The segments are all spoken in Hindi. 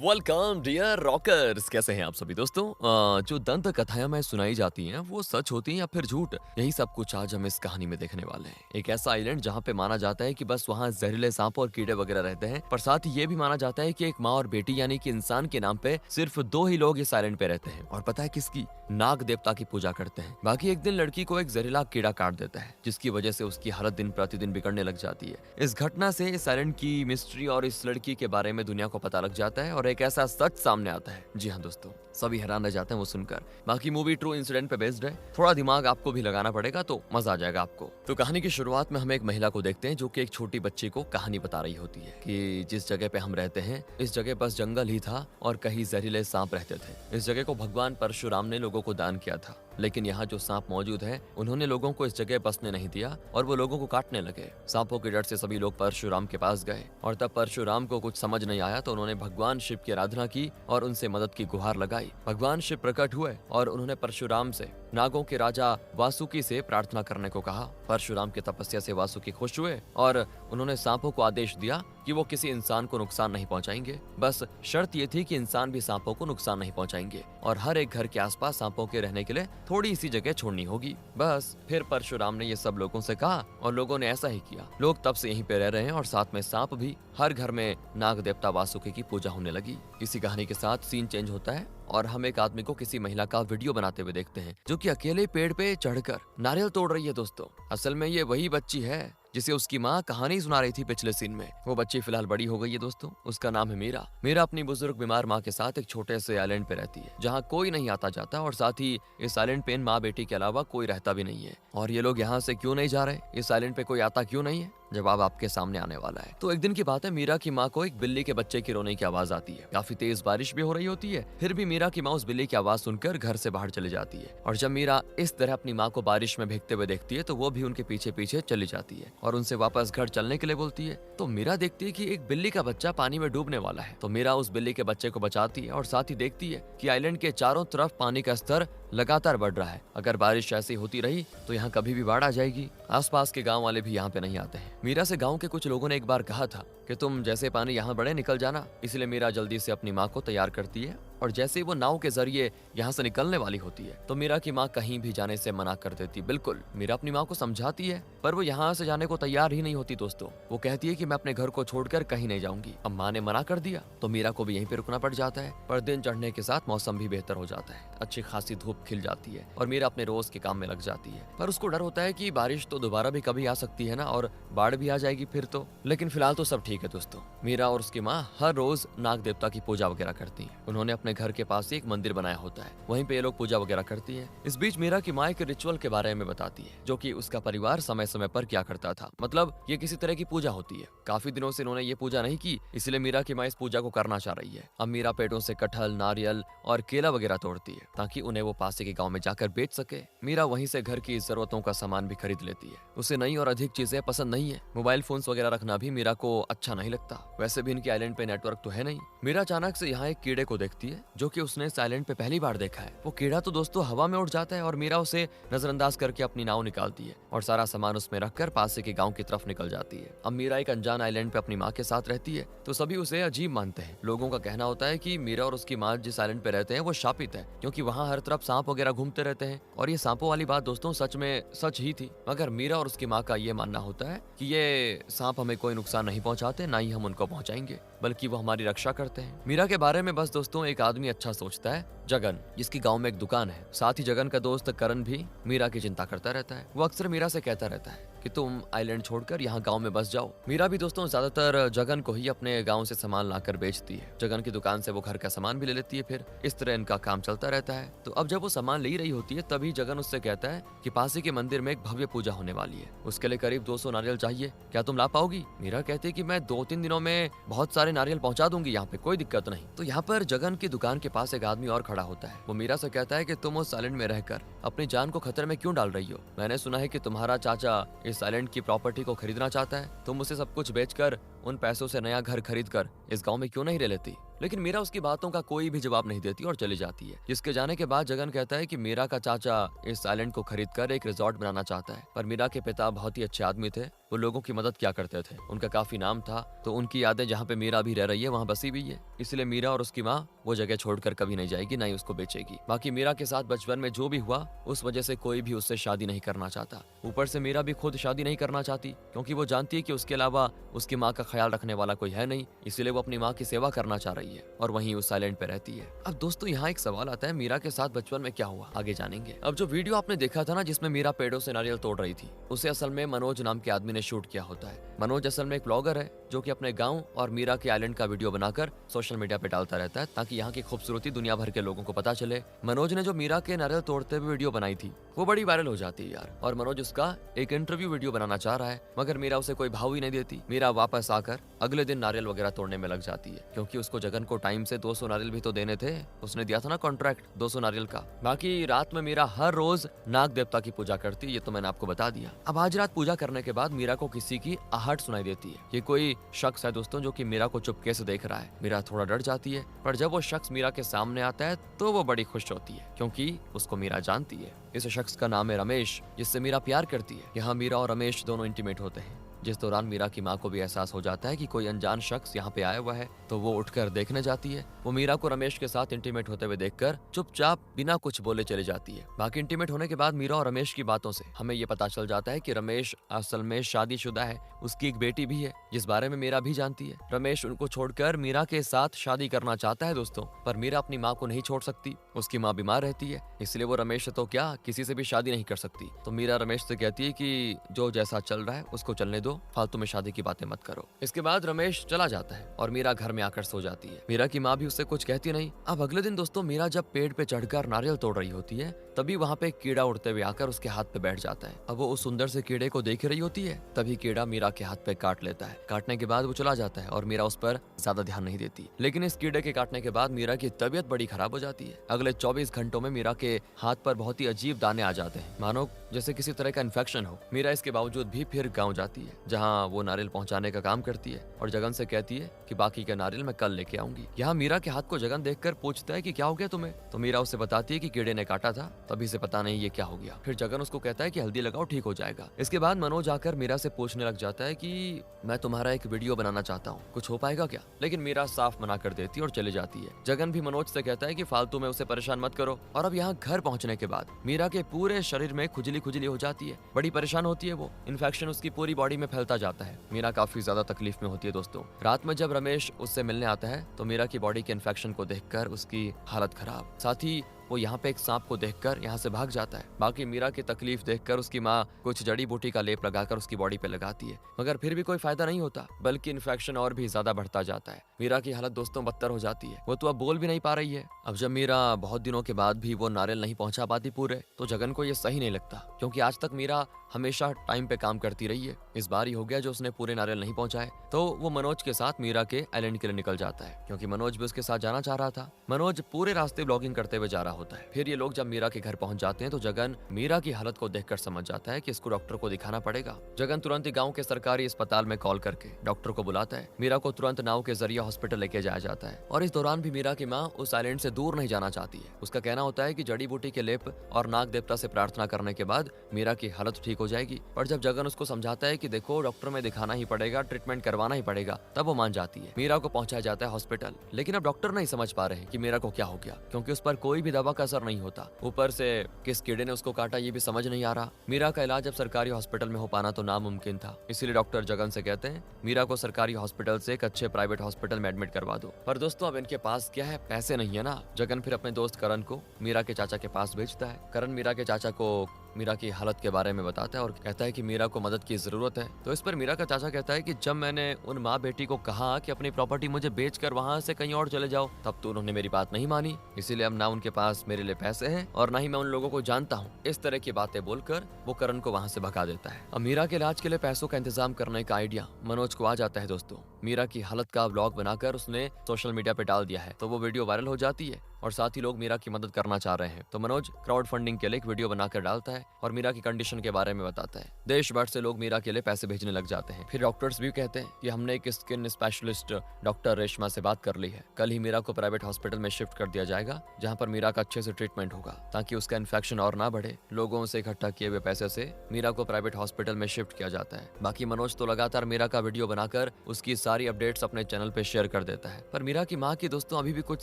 Welcome dear rockers. कैसे हैं आप सभी दोस्तों। जो दंत कथाएं हमें सुनाई जाती हैं वो सच होती हैं या फिर झूठ, यही सब कुछ आज हम इस कहानी में देखने वाले हैं। एक ऐसा आइलैंड जहां पे माना जाता है कि बस वहां जहरीले सांप और कीड़े वगैरह रहते हैं, पर साथ ही ये भी माना जाता है कि एक माँ और बेटी यानी कि इंसान के नाम पे सिर्फ दो ही लोग इस आइलैंड पे रहते हैं। और पता है किसकी? नाग देवता की पूजा करते हैं। बाकी एक दिन लड़की को एक जहरीला कीड़ा काट देता है, जिसकी वजह से उसकी हालत दिन प्रतिदिन बिगड़ने लग जाती है। इस घटना से इस आइलैंड की मिस्ट्री और इस लड़की के बारे में दुनिया को पता लग जाता है और एक ऐसा सच सामने आता है। जी हाँ दोस्तों, सभी हैरान रह जाते हैं वो सुनकर। बाकी मूवी ट्रू इंसिडेंट पे बेस्ड है, थोड़ा दिमाग आपको भी लगाना पड़ेगा तो मजा आ जाएगा आपको। तो कहानी की शुरुआत में हम एक महिला को देखते हैं जो कि एक छोटी बच्ची को कहानी बता रही होती है कि जिस जगह पे हम रहते हैं इस जगह बस जंगल ही था और कहीं जहरीले सांप रहते थे। इस जगह को भगवान परशुराम ने लोगों को दान किया था, लेकिन यहाँ जो सांप मौजूद है उन्होंने लोगों को इस जगह बसने नहीं दिया और वो लोगों को काटने लगे। सांपों के डर से सभी लोग परशुराम के पास गए और तब परशुराम को कुछ समझ नहीं आया तो उन्होंने भगवान शिव की आराधना की और उनसे मदद की गुहार लगाई। भगवान शिव प्रकट हुए और उन्होंने परशुराम से नागों के राजा वासुकी से प्रार्थना करने को कहा। परशुराम की तपस्या से वासुकी खुश हुए और उन्होंने सांपों को आदेश दिया कि वो किसी इंसान को नुकसान नहीं पहुंचाएंगे। बस शर्त ये थी कि इंसान भी सांपों को नुकसान नहीं पहुंचाएंगे और हर एक घर के आसपास सांपों के रहने के लिए थोड़ी सी जगह छोड़नी होगी। बस फिर परशुराम ने ये सब लोगों से कहा और लोगों ने ऐसा ही किया। लोग तब से यहीं पे रह रहे हैं और साथ में सांप भी। हर घर में नाग देवता वासुकी की पूजा होने लगी। इसी कहानी के साथ सीन चेंज होता है और हम एक आदमी को किसी महिला का वीडियो बनाते हुए देखते हैं जो कि अकेले पेड़ पे चढ़कर नारियल तोड़ रही है। दोस्तों, असल में ये वही बच्ची है जिसे उसकी माँ कहानी सुना रही थी पिछले सीन में। वो बच्ची फिलहाल बड़ी हो गई है दोस्तों। उसका नाम है मीरा। मीरा अपनी बुजुर्ग बीमार माँ के साथ एक छोटे से आइलैंड पे रहती है जहाँ कोई नहीं आता जाता और साथ ही इस आइलैंड पे इन माँ बेटी के अलावा कोई रहता भी नहीं है। और ये लोग यहाँ से क्यों नहीं जा रहे, इस आइलैंड पे कोई आता क्यों नहीं है, जवाब आपके सामने आने वाला है। तो एक दिन की बात है, मीरा की माँ को एक बिल्ली के बच्चे की रोने की आवाज आती है। काफी तेज बारिश भी हो रही होती है, फिर भी मीरा की माँ उस बिल्ली की आवाज सुनकर घर से बाहर चली जाती है। और जब मीरा इस तरह अपनी माँ को बारिश में भीगते हुए देखती है तो वो भी उनके पीछे पीछे चली जाती है और उनसे वापस घर चलने के लिए बोलती है। तो मीरा देखती है कि एक बिल्ली का बच्चा पानी में डूबने वाला है। तो मीरा उस बिल्ली के बच्चे को बचाती है और साथ ही देखती है कि आइलैंड के चारों तरफ पानी का स्तर लगातार बढ़ रहा है। अगर बारिश ऐसी होती रही तो यहाँ कभी भी बाढ़ आ जाएगी। आसपास के गांव वाले भी यहाँ पे नहीं आते हैं। मीरा से गांव के कुछ लोगों ने एक बार कहा था कि तुम जैसे पानी यहाँ बढ़े निकल जाना। इसलिए मीरा जल्दी से अपनी माँ को तैयार करती है और जैसे वो नाव के जरिए यहाँ से निकलने वाली होती है तो मीरा की माँ कहीं भी जाने से मना कर देती। बिल्कुल, मीरा अपनी माँ को समझाती है पर वो यहाँ से जाने को तैयार ही नहीं होती। दोस्तों, वो कहती है कि मैं अपने घर को छोड़कर कहीं नहीं जाऊंगी। अब माँ ने मना कर दिया तो मीरा को भी यहीं पे रुकना पड़ जाता है। पर दिन चढ़ने के साथ मौसम भी बेहतर हो जाता है, अच्छी खासी धूप खिल जाती है और मीरा अपने रोज के काम में लग जाती है। पर उसको डर होता है कि बारिश तो दोबारा भी कभी आ सकती है ना और बाढ़ भी आ जाएगी फिर तो। लेकिन फिलहाल तो सब ठीक है दोस्तों। मीरा और उसकी माँ हर रोज नाग देवता की पूजा वगैरह करती है। उन्होंने अपने घर के पास एक मंदिर बनाया होता है, वहीं पे ये लोग पूजा वगैरह करती हैं। इस बीच मीरा की माँ एक रिचुअल के बारे में बताती है जो कि उसका परिवार समय समय पर क्या करता था। मतलब ये किसी तरह की पूजा होती है। काफी दिनों से इन्होंने ये पूजा नहीं की, इसलिए मीरा की माँ इस पूजा को करना चाह रही है। अब मीरा पेड़ों से कटहल, नारियल और केला वगैरह तोड़ती है ताकि उन्हें वो पास के गाँव में जाकर बेच सके। मीरा वहीं से घर की जरूरतों का सामान भी खरीद लेती है। उसे नई और अधिक चीजें पसंद नहीं है। मोबाइल फोन्स वगैरह रखना भी मीरा को अच्छा नहीं लगता। वैसे भी इनके आइलैंड पे नेटवर्क तो है नहीं। मीरा अचानक से यहाँ एक कीड़े को देखती है जो कि उसने इस आइलैंड पे पहली बार देखा है। वो कीड़ा तो दोस्तों हवा में उड़ जाता है और मीरा उसे नजरअंदाज करके अपनी नाव निकालती है और सारा सामान उसमें रखकर पास के गांव की तरफ निकल जाती है। अब मीरा एक अनजान आइलैंड पे अपनी माँ के साथ रहती है तो सभी उसे अजीब मानते हैं। लोगों का कहना होता है कि मीरा और उसकी माँ जिस आइलैंड पे रहते हैं वो शापित है, क्योंकि वहाँ हर तरफ सांप वगैरह घूमते रहते हैं। और ये सांपों वाली बात दोस्तों सच में सच ही थी, मगर मीरा और उसकी माँ का ये मानना होता है कि ये सांप हमें कोई नुकसान नहीं पहुँचाते, ना ही हम उनको पहुँचाएंगे, बल्कि वो हमारी रक्षा करते हैं। मीरा के बारे में बस दोस्तों एक आदमी अच्छा सोचता है, जगन, जिसकी गांव में एक दुकान है। साथ ही जगन का दोस्त करण भी मीरा की चिंता करता रहता है। वो अक्सर मीरा से कहता रहता है कि तुम आइलैंड छोड़कर यहाँ गांव में बस जाओ। मीरा भी दोस्तों ज्यादातर जगन को ही अपने गांव से सामान लाकर बेचती है। जगन की दुकान से वो घर का सामान भी ले लेती है। फिर इस तरह इनका काम चलता रहता है। तो अब जब वो सामान ले रही होती है तभी जगन उससे कहता है कि पास ही के मंदिर में एक भव्य पूजा होने वाली है, उसके लिए करीब 200 नारियल चाहिए, क्या तुम ला पाओगी? मीरा कहती है कि मैं 2-3 दिनों में बहुत सारे नारियल पहुंचा दूंगी, यहाँ पे कोई दिक्कत नहीं। तो यहाँ पर जगन की दुकान के पास एक आदमी और खड़ा होता है। वो मीरा से कहता है कि तुम उस आइलैंड में रहकर अपनी जान को खतरे में क्यों डाल रही हो? मैंने सुना है कि तुम्हारा चाचा इस आइलैंड की प्रॉपर्टी को खरीदना चाहता है। तुम उसे सब कुछ बेचकर उन पैसों से नया घर खरीद कर इस गांव में क्यों नहीं रह लेती? लेकिन मीरा उसकी बातों का कोई भी जवाब नहीं देती और चली जाती है। जिसके जाने के बाद जगन कहता है कि मीरा का चाचा इस आइलैंड को खरीदकर एक रिजॉर्ट बनाना चाहता है, पर मीरा के पिता बहुत ही अच्छे आदमी थे, वो लोगों की मदद क्या करते थे, उनका काफी नाम था, तो उनकी यादें जहाँ पे मीरा भी रह रही है वहाँ बसी हुई है, इसलिए मीरा और उसकी माँ वो जगह छोड़कर कभी नहीं जाएगी, ना ही उसको बेचेगी। बाकी मीरा के साथ बचपन में जो भी हुआ उस वजह से कोई भी उससे शादी नहीं करना चाहता। ऊपर से मीरा भी खुद शादी नहीं करना चाहती, क्योंकि वो जानती है कि उसके अलावा उसकी माँ का ख्याल रखने वाला कोई है नहीं, इसलिए वो अपनी माँ की सेवा करना चाह रही है और वहीं उस आइलैंड पे रहती है। अब दोस्तों यहाँ एक सवाल आता है, मीरा के साथ बचपन में क्या हुआ, आगे जानेंगे। अब जो वीडियो आपने देखा था ना जिसमें मीरा पेड़ों से नारियल तोड़ रही थी, उसे असल में मनोज नाम के आदमी ने शूट किया होता है। मनोज असल में एक ब्लॉगर है जो कि अपने गांव और मीरा के आइलैंड का वीडियो बनाकर सोशल मीडिया पे डालता रहता है, ताकि यहाँ की खूबसूरती दुनिया भर के लोगों को पता चले। मनोज ने जो मीरा के नारियल तोड़ते हुए वीडियो बनाई थी वो बड़ी वायरल हो जाती है यार, और मनोज उसका एक इंटरव्यू वीडियो बनाना चाह रहा है, मगर मीरा उसे कोई भाव ही नहीं देती। मीरा वापस आकर अगले दिन नारियल वगैरह तोड़ने में लग जाती है, क्योंकि उसको जगन को टाइम से 200 नारियल भी तो देने थे, उसने दिया था ना कॉन्ट्रैक्ट 200 नारियल का। बाकी रात में मीरा हर रोज नाग देवता की पूजा करती है, ये तो मैंने आपको बता दिया। अब आज रात पूजा करने के बाद मीरा को किसी की आहट सुनाई देती है। ये कोई शख्स है दोस्तों जो कि मीरा को चुपके से देख रहा है। मीरा थोड़ा डर जाती है, पर जब वो शख्स मीरा के सामने आता है तो वो बड़ी खुश होती है, क्योंकि उसको मीरा जानती है। इस शख्स का नाम है रमेश, जिससे मीरा प्यार करती है। यहाँ मीरा और रमेश दोनों इंटीमेट होते हैं, जिस दौरान मीरा की माँ को भी एहसास हो जाता है कि कोई अनजान शख्स यहाँ पे आया हुआ है, तो वो उठकर देखने जाती है। वो मीरा को रमेश के साथ इंटीमेट होते हुए देखकर चुपचाप बिना कुछ बोले चली जाती है। बाकी इंटीमेट होने के बाद मीरा और रमेश की बातों से हमें ये पता चल जाता है कि रमेश असल में शादीशुदा है, उसकी एक बेटी भी है, जिस बारे में मीरा भी जानती है। रमेश उनको छोड़कर मीरा के साथ शादी करना चाहता है दोस्तों, पर मीरा अपनी माँ को नहीं छोड़ सकती, उसकी माँ बीमार रहती है, इसलिए वो रमेश से तो क्या किसी से भी शादी नहीं कर सकती। तो मीरा रमेश से कहती है कि जो जैसा चल रहा है उसको चलने दो, फालतू में शादी की बातें मत करो। इसके बाद रमेश चला जाता है और मीरा घर में आकर सो जाती है। मीरा की माँ भी उससे कुछ कहती नहीं। अब अगले दिन दोस्तों मीरा जब पेड़ पे चढ़कर नारियल तोड़ रही होती है, तभी वहाँ पे एक कीड़ा उड़ते हुए आकर उसके हाथ पे बैठ जाता है। अब वो उस सुंदर से कीड़े को देख रही होती है, तभी कीड़ा मीरा के हाथ पे काट लेता है। काटने के बाद वो चला जाता है और मीरा उस पर ज्यादा ध्यान नहीं देती। लेकिन इस कीड़े के काटने के बाद मीरा की तबीयत बड़ी खराब हो जाती है। अगले 24 घंटों में मीरा के हाथ पर बहुत ही अजीब दाने आ जाते हैं, मानो जैसे किसी तरह का इन्फेक्शन हो। मीरा इसके बावजूद भी फिर गाँव जाती है, जहाँ वो नारियल पहुँचाने का काम करती है और जगन से कहती है कि बाकी का नारियल मैं कल लेके आऊंगी। यहाँ मीरा के हाथ को जगन देखकर पूछता है कि क्या हो गया तुम्हें, तो मीरा उसे बताती है कि कीड़े ने काटा था, तभी से पता नहीं ये क्या हो गया। फिर जगन उसको कहता है कि हल्दी लगाओ ठीक हो जाएगा। इसके बाद मनोज आकर मीरा से पूछने लग जाता है कि मैं तुम्हारा एक वीडियो बनाना चाहता हूँ, कुछ हो पाएगा क्या। लेकिन मीरा साफ मना कर देती है और चली जाती है। जगन भी मनोज से कहता है कि फालतू में उसे परेशान मत करो। और अब यहाँ घर पहुँचने के बाद मीरा के पूरे शरीर में खुजली खुजली हो जाती है, बड़ी परेशान होती है वो। इन्फेक्शन उसकी पूरी बॉडी में फैलता जाता है। मीरा काफी ज्यादा तकलीफ में होती है दोस्तों। रात में जब रमेश उससे मिलने आता है तो मीरा की बॉडी के इन्फेक्शन को देखकर उसकी हालत खराब, साथ ही वो यहाँ पे एक सांप को देखकर यहाँ से भाग जाता है। बाकी मीरा की तकलीफ देखकर उसकी माँ कुछ जड़ी बूटी का लेप लगाकर उसकी बॉडी पे लगाती है, मगर फिर भी कोई फायदा नहीं होता, बल्कि इन्फेक्शन और भी ज्यादा बढ़ता जाता है। मीरा की हालत दोस्तों बदतर हो जाती है, वो तो अब बोल भी नहीं पा रही है। अब जब मीरा बहुत दिनों के बाद भी वो नारियल नहीं पहुंचा पाती पूरे, तो जगन को ये सही नहीं लगता, क्योंकि आज तक मीरा हमेशा टाइम पे काम करती रही है। इस बार ही हो गया जो उसने पूरे नारियल नहीं पहुंचाए, तो वो मनोज के साथ मीरा के आइलैंड के लिए निकल जाता है, क्योंकि मनोज भी उसके साथ जाना चाह रहा था। मनोज पूरे रास्ते ब्लॉगिंग करते हुए जा रहा होता है। फिर ये लोग जब मीरा के घर पहुंच जाते हैं तो जगन मीरा की हालत को देखकर समझ जाता है कि इसको डॉक्टर को दिखाना पड़ेगा। जगन तुरंत ही गांव के सरकारी अस्पताल में कॉल करके डॉक्टर को बुलाता है। मीरा को तुरंत नाव के जरिए हॉस्पिटल लेके जाया जाता है, और इस दौरान भी मीरा की माँ उस आइलैंड से दूर नहीं जाना चाहती है। उसका कहना होता है कि जड़ी बूटी के लेप और नाग देवता से प्रार्थना करने के बाद मीरा की हालत ठीक हो जाएगी। पर जब जगन उसको समझाता है कि देखो डॉक्टर में दिखाना ही पड़ेगा, ट्रीटमेंट करवाना ही पड़ेगा, तब वो मान जाती है। मीरा को पहुंचाया जाता है हॉस्पिटल, लेकिन अब डॉक्टर नहीं समझ पा रहे कि मीरा को क्या हो गया, क्योंकि उस पर कोई भी दवा का असर नहीं होता। ऊपर से किस कीड़े ने उसको काटा ये भी समझ नहीं आ रहा। मीरा का इलाज अब सरकारी हॉस्पिटल में हो पाना तो नामुमकिन था, इसीलिए डॉक्टर जगन से कहते हैं मीरा को सरकारी हॉस्पिटल से एक अच्छे प्राइवेट हॉस्पिटल में एडमिट करवा दो। पर दोस्तों अब इनके पास क्या है, पैसे नहीं है ना। जगन फिर अपने दोस्त करण को मीरा के चाचा के पास भेजता है। करण मीरा के चाचा को मीरा की हालत के बारे में बताता है और कहता है कि मीरा को मदद की जरूरत है। तो इस पर मीरा का चाचा कहता है कि जब मैंने उन माँ बेटी को कहा कि अपनी प्रॉपर्टी मुझे बेचकर वहाँ से कहीं और चले जाओ, तब तो उन्होंने मेरी बात नहीं मानी, इसीलिए अब ना उनके पास मेरे लिए पैसे हैं और ना ही मैं उन लोगों को जानता हूँ। इस तरह की बातें बोलकर वो करण को वहाँ से भगा देता है। अब मीरा के इलाज के लिए पैसों का इंतजाम करने का आइडिया मनोज को आ जाता है दोस्तों। मीरा की हालत का व्लॉग बनाकर उसने सोशल मीडिया पे डाल दिया है, तो वो वीडियो वायरल हो जाती है और साथ ही लोग मीरा की मदद करना चाह रहे हैं। तो मनोज क्राउड फंडिंग के लिए एक वीडियो बनाकर डालता है और मीरा की कंडीशन के बारे में बताता है। देश भर से लोग मीरा के लिए पैसे भेजने लग जाते हैं। फिर डॉक्टर्स भी कहते हैं कि हमने एक स्किन स्पेशलिस्ट डॉक्टर रेशमा से बात कर ली है, कल ही मीरा को प्राइवेट हॉस्पिटल में शिफ्ट कर दिया जाएगा, जहाँ पर मीरा का अच्छे से ट्रीटमेंट होगा ताकि उसका इन्फेक्शन और ना बढ़े। लोगों से इकट्ठा किए हुए पैसे से मीरा को प्राइवेट हॉस्पिटल में शिफ्ट किया जाता है। बाकी मनोज तो लगातार मीरा का वीडियो बनाकर उसकी सारी अपडेट्स अपने चैनल पे शेयर कर देता है। पर मीरा की माँ की दोस्तों अभी भी कुछ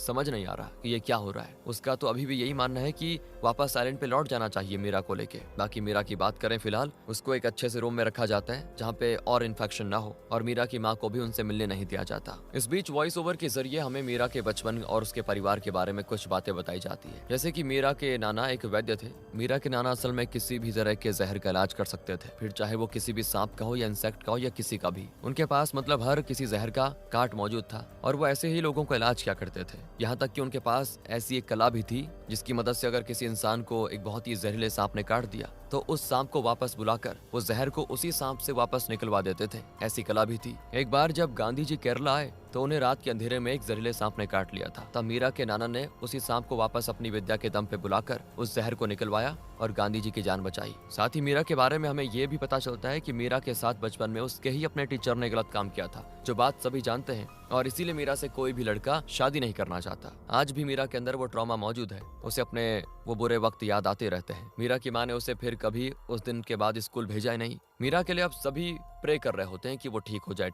समझ नहीं आ रहा कि ये क्या हो रहा है। उसका तो अभी भी यही मानना है कि वापस आइलैंड पे लौट जाना चाहिए मीरा को लेके। बाकी मीरा की बात करें, फिलहाल उसको एक अच्छे से रूम में रखा जाता है जहाँ पे और इन्फेक्शन ना हो, और मीरा की माँ को भी उनसे मिलने नहीं दिया जाता। इस बीच वॉइस ओवर के जरिए हमें मीरा के बचपन और उसके परिवार के बारे में कुछ बातें बताई जाती है, जैसे कि मीरा के नाना एक वैद्य थे। मीरा के नाना असल में किसी भी तरह के जहर का इलाज कर सकते थे, फिर चाहे वो किसी भी सांप का हो या इंसेक्ट का हो या किसी का भी। उनके पास मतलब हर किसी जहर का काट मौजूद था और वो ऐसे ही लोगों का इलाज किया करते थे। यहाँ तक कि उनके पास ऐसी एक कला भी थी जिसकी मदद से अगर किसी इंसान को एक बहुत ही जहरीले सांप ने काट दिया तो उस सांप को वापस बुलाकर वो जहर को उसी सांप से वापस निकलवा देते थे। ऐसी कला भी थी। एक बार जब गांधी जी केरला आए तो उन्हें रात के अंधेरे में एक जहरीले सांप ने काट लिया था। तब मीरा के नाना ने उसी सांप को वापस अपनी विद्या के दम पे बुलाकर उस जहर को निकलवाया और गांधी जी की जान बचाई। साथ ही मीरा के बारे में हमें ये भी पता चलता है कि मीरा के साथ बचपन में उसके ही अपने टीचर ने गलत काम किया था, जो बात सभी जानते हैं, और इसीलिए मीरा से कोई भी लड़का शादी नहीं करना चाहता। आज भी मीरा के अंदर वो ट्रॉमा मौजूद है, उसे अपने वो बुरे वक्त याद आते रहते हैं। मीरा की माँ ने उसे फिर कभी उस दिन के बाद स्कूल भेजा ही नहीं। मीरा के लिए अब सभी प्रे कर रहे होते हैं कि वो ठीक हो जाए,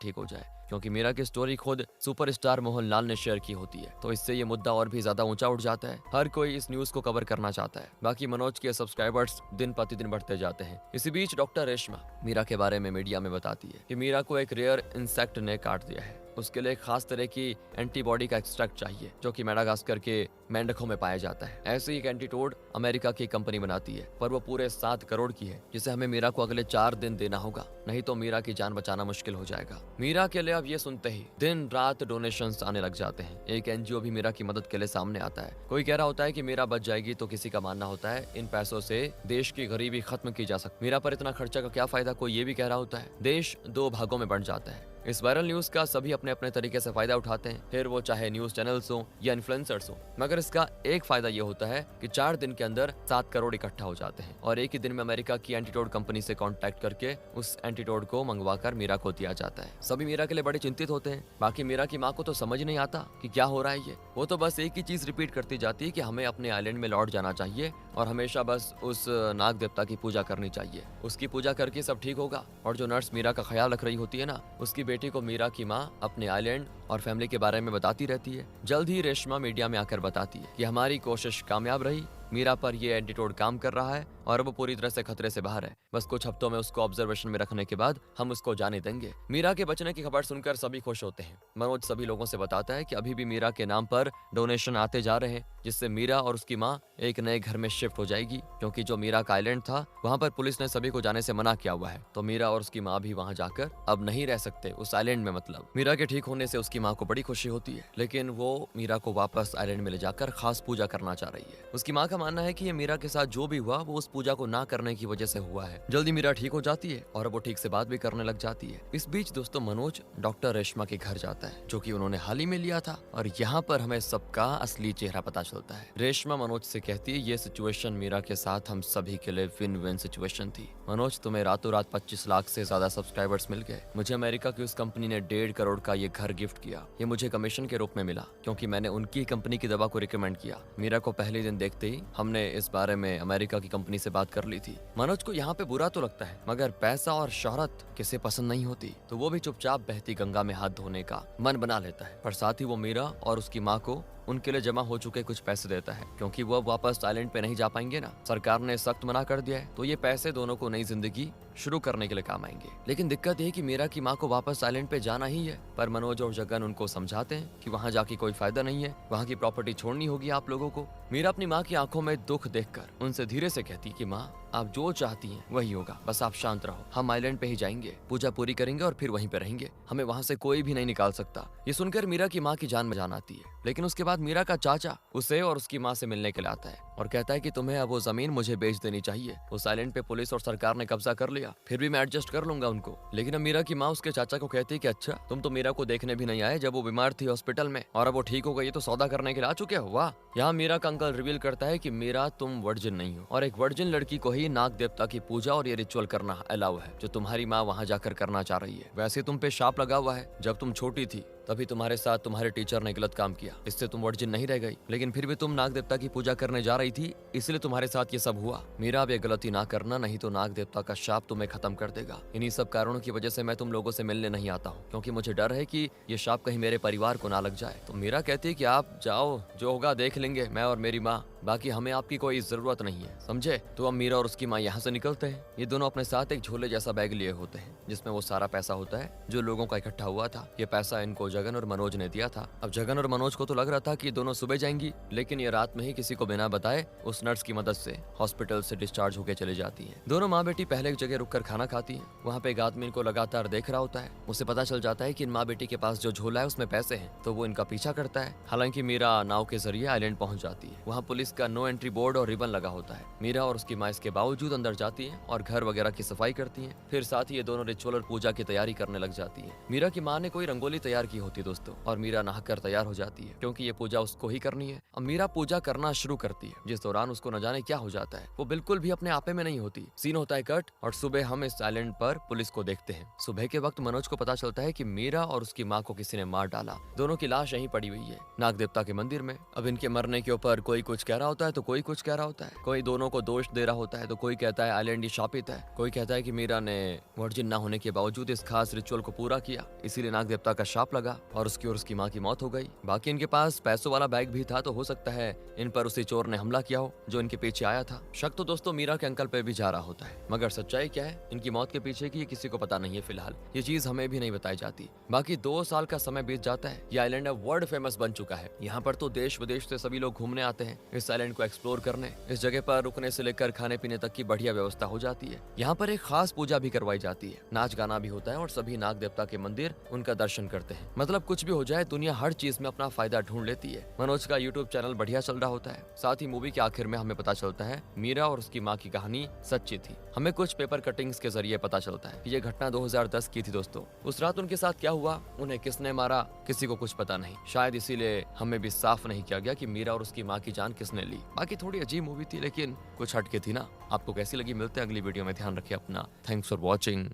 क्योंकि मीरा की स्टोरी खुद सुपरस्टार मोहनलाल ने शेयर की होती है, तो इससे ये मुद्दा और भी ज्यादा ऊंचा उठ जाता है। हर कोई इस न्यूज को कवर करना चाहता है। बाकी मनोज के सब्सक्राइबर्स दिन प्रतिदिन बढ़ते जाते हैं। इसी बीच डॉक्टर रेशमा मीरा के बारे में मीडिया में बताती है कि मीरा को एक रेयर इंसेक्ट ने काट दिया है। उसके लिए खास तरह की एंटीबॉडी का एक्सट्रैक्ट चाहिए, जो कि मेडागास्कर के मेंढकों में पाया जाता है। ऐसे ही एक एंटीटोड अमेरिका की कंपनी बनाती है, पर वो पूरे 7 करोड़ की है, जिसे हमें मीरा को अगले 4 दिन देना होगा, नहीं तो मीरा की जान बचाना मुश्किल हो जाएगा। मीरा के लिए अब ये सुनते ही दिन रात डोनेशंस आने लग जाते हैं। एक एनजीओ भी मीरा की मदद के लिए सामने आता है। कोई कह रहा होता है कि मीरा बच जाएगी, तो किसी का मानना होता है इन पैसों से देश की गरीबी खत्म की जा सकती। मीरा पर इतना खर्चा का क्या फायदा, कोई ये भी कह रहा होता है। देश 2 भागों में बंट जाता है। इस वायरल न्यूज का सभी अपने अपने तरीके से फायदा उठाते हैं, फिर वो चाहे न्यूज चैनल्स हो या इन्फ्लुएंसर्स हो। मगर इसका एक फायदा ये होता है कि 4 दिन के अंदर 7 करोड़ इकट्ठा हो जाते हैं और एक ही दिन में अमेरिका की एंटीटोड कंपनी से कांटेक्ट करके उस एंटीटोड को मंगवाकर मीरा को दिया जाता है। सभी मीरा के लिए बड़े चिंतित होते हैं। बाकी मीरा की माँ को तो समझ नहीं आता कि क्या हो रहा है ये। वो तो बस एक ही चीज रिपीट करती जाती है कि हमें अपने आइलैंड में लौट जाना चाहिए और हमेशा बस उस नाग देवता की पूजा करनी चाहिए। उसकी पूजा करके सब ठीक होगा। और जो नर्स मीरा का ख्याल रख रही होती है ना, उसकी बेटी को मीरा की माँ अपने आइलैंड और फैमिली के बारे में बताती रहती है। जल्द ही रेशमा मीडिया में आकर बताती है कि हमारी कोशिश कामयाब रही, मीरा पर ये एंटीटोड काम कर रहा है और वो पूरी तरह से खतरे से बाहर है। बस कुछ हफ्तों में उसको ऑब्जर्वेशन में रखने के बाद हम उसको जाने देंगे। मीरा के बचने की खबर सुनकर सभी खुश होते हैं। मनोज सभी लोगों से बताता है कि अभी भी मीरा के नाम पर डोनेशन आते जा रहे हैं, जिससे मीरा और उसकी माँ एक नए घर में शिफ्ट हो जाएगी, क्योंकि जो मीरा का आइलैंड था वहाँ पर पुलिस ने सभी को जाने से मना किया हुआ है। तो मीरा और उसकी माँ भी वहाँ जाकर अब नहीं रह सकते उस आइलैंड में। मतलब मीरा के ठीक होने से उसकी माँ को बड़ी खुशी होती है, लेकिन वो मीरा को वापस आइलैंड में ले जाकर खास पूजा करना चाह रही है। उसकी माँ का मानना है कि ये मीरा के साथ जो भी हुआ वो उस पूजा को ना करने की वजह से हुआ है। जल्दी मीरा ठीक हो जाती है और वो ठीक से बात भी करने लग जाती है। इस बीच दोस्तों मनोज डॉक्टर रेशमा के घर जाता है, जो कि उन्होंने हाल ही में लिया था, और यहाँ पर हमें सबका असली चेहरा पता चलता है। रेशमा मनोज से कहती है ये सिचुएशन मीरा के साथ हम सभी के लिए विन विन सिचुएशन थी। मनोज, तुम्हें रातों रात 25 लाख से ज्यादा सब्सक्राइबर्स मिल गए। मुझे अमेरिका की उस कंपनी ने 1.5 करोड़ का ये घर गिफ्ट किया। ये मुझे कमीशन के रूप में मिला, क्योंकि मैंने उनकी कंपनी की दवा को रिकमेंड किया। मीरा को पहले दिन देखते ही हमने इस बारे में अमेरिका की कंपनी से बात कर ली थी। मनोज को यहाँ पे बुरा तो लगता है, मगर पैसा और शोहरत किसे पसंद नहीं होती, तो वो भी चुपचाप बहती गंगा में हाथ धोने का मन बना लेता है। पर साथ ही वो मीरा और उसकी माँ को उनके लिए जमा हो चुके कुछ पैसे देता है, क्योंकि वो अब वापस आइलैंड पे नहीं जा पाएंगे ना। सरकार ने सख्त मना कर दिया है, तो ये पैसे दोनों को नई जिंदगी शुरू करने के लिए काम आएंगे। लेकिन दिक्कत ये कि मीरा की माँ को वापस आइलैंड पे जाना ही है, पर मनोज और जगन उनको समझाते हैं कि वहाँ जाके कोई फायदा नहीं है, वहाँ की प्रॉपर्टी छोड़नी होगी आप लोगों को। मीरा अपनी माँ की आंखों में दुख देखकर उनसे धीरे से कहती कि माँ, आप जो चाहती हैं वही होगा, बस आप शांत रहो। हम आइलैंड पे ही जाएंगे, पूजा पूरी करेंगे और फिर वहीं पे रहेंगे। हमें वहाँ से कोई भी नहीं निकाल सकता। ये सुनकर मीरा की माँ की जान में जान आती है। लेकिन उसके बाद मीरा का चाचा उसे और उसकी माँ से मिलने के लिए आता है और कहता है कि तुम्हें अब वो जमीन मुझे बेच देनी चाहिए। उस आइलैंड पे पुलिस और सरकार ने कब्जा कर लिया, फिर भी मैं एडजस्ट कर लूंगा उनको। लेकिन अब मीरा की माँ उसके चाचा को कहती है कि अच्छा, तुम तो मीरा को देखने भी नहीं आए जब वो बीमार थी हॉस्पिटल में, और अब वो ठीक हो गई तो सौदा करने के लिए आ चुके हो। वाह। यहाँ मीरा का अंकल रिवील करता है कि मीरा, तुम वर्जिन नहीं हो और एक वर्जिन लड़की को ही नाग देवता की पूजा और ये रिचुअल करना अलाउ है, जो तुम्हारी माँ वहाँ जाकर करना चाह रही है। वैसे तुम पे शाप लगा हुआ है, जब तुम छोटी थी तभी तुम्हारे साथ तुम्हारे टीचर ने गलत काम किया, इससे तुम वर्जिन नहीं रह गई, लेकिन फिर भी तुम नाग देवता की पूजा करने जा रही थी, इसलिए तुम्हारे साथ ये सब हुआ। मीरा, अब ये गलती ना करना, नहीं तो नाग देवता का शाप तुम्हें खत्म कर देगा। इन्हीं सब कारणों की वजह से मैं तुम लोगों से मिलने नहीं आता हूँ, क्योंकि मुझे डर है कि ये शाप कहीं मेरे परिवार को ना लग जाए। तो मीरा कहती है कि आप जाओ, जो होगा देख लेंगे, मैं और मेरी माँ, बाकी हमें आपकी कोई जरूरत नहीं है, समझे। तो अब मीरा और उसकी माँ यहाँ से निकलते हैं। ये दोनों अपने साथ एक झोले जैसा बैग लिए होते हैं, जिसमें वो सारा पैसा होता है जो लोगों का इकट्ठा हुआ था। ये पैसा इनको जगन और मनोज ने दिया था। अब जगन और मनोज को तो लग रहा था कि ये दोनों सुबह जाएंगी, लेकिन ये रात में ही किसी को बिना बताए उस नर्स की मदद से हॉस्पिटल से डिस्चार्ज होकर चले जाती है। दोनों माँ बेटी पहले एक जगह रुककर खाना खाती है। वहाँ पे एक आदमी इनको लगातार देख रहा होता है। उसे पता चल जाता है कि इन माँ बेटी के पास जो झोला है उसमें पैसे हैं, तो वो इनका पीछा करता है। हालांकि मीरा नाव के जरिए आइलैंड पहुंच जाती है। वहाँ पुलिस का नो एंट्री बोर्ड और रिबन लगा होता है। मीरा और उसकी माँ इसके बावजूद अंदर जाती है और घर वगैरह की सफाई करती है। फिर साथ ही ये दोनों रिचुअल और पूजा की तैयारी करने लग जाती है। मीरा की माँ ने कोई रंगोली तैयार की होती है दोस्तों, और मीरा नहाकर तैयार हो जाती है, क्योंकि ये पूजा उसको ही करनी है। अब मीरा पूजा करना शुरू करती है, जिस दौरान उसको न जाने क्या हो जाता है। वो बिल्कुल भी अपने आपे में नहीं होती। सीन होता है कट, और सुबह हम इस आइलैंड पर पुलिस को देखते हैं। सुबह के वक्त मनोज को पता चलता है कि मीरा और उसकी माँ को किसी ने मार डाला। दोनों की लाश यहीं पड़ी हुई है, नाग देवता के मंदिर में। अब इनके मरने के ऊपर कोई कुछ कह रहा होता है तो कोई कुछ कह रहा होता है। कोई दोनों को दोष दे रहा होता है, तो कोई कहता है आइलैंड ही शापित है। कोई कहता है कि मीरा ने वर्जिन ना होने के बावजूद इस खास रिचुअल को पूरा किया, इसीलिए नाग देवता का शाप लगा और उसकी माँ की मौत हो गई। बाकी इनके पास पैसों वाला बैग भी था, तो हो सकता है इन पर उसी चोर ने हमला किया हो जो इनके पीछे आया था। शक तो दोस्तों मीरा के अंकल पे भी जा रहा होता है, मगर सच्चाई क्या है इनकी मौत के पीछे की, ये किसी को पता नहीं है। फिलहाल ये चीज हमें भी नहीं बताई जाती। बाकी 2 साल का समय बीत जाता है। ये आइलैंड अब वर्ल्ड फेमस बन चुका है। यहाँ पर तो देश विदेश से सभी लोग घूमने आते हैं इस आइलैंड को एक्सप्लोर करने। इस जगह पर रुकने से लेकर खाने पीने तक की बढ़िया व्यवस्था हो जाती है। यहाँ पर एक खास पूजा भी करवाई जाती है, नाच गाना भी होता है और सभी नाग देवता के मंदिर उनका दर्शन करते हैं। मतलब कुछ भी हो जाए, दुनिया हर चीज में अपना फायदा ढूंढ लेती है। मनोज का यूट्यूब चैनल बढ़िया चल रहा होता है। साथ ही मूवी के आखिर में हमें पता चलता है मीरा और उसकी माँ की कहानी सच्ची थी। हमें कुछ पेपर कटिंग्स के जरिए पता चलता है कि ये घटना 2010 की थी दोस्तों। उस रात उनके साथ क्या हुआ, उन्हें किसने मारा, किसी को कुछ पता नहीं। शायद इसीलिए हमें भी साफ नहीं किया गया कि मीरा और उसकी माँ की जान किसने ली। बाकी थोड़ी अजीब मूवी थी, लेकिन कुछ हटके थी ना। आपको कैसी लगी? मिलते हैं अगली वीडियो में। ध्यान रखिए अपना। Thanks for watching.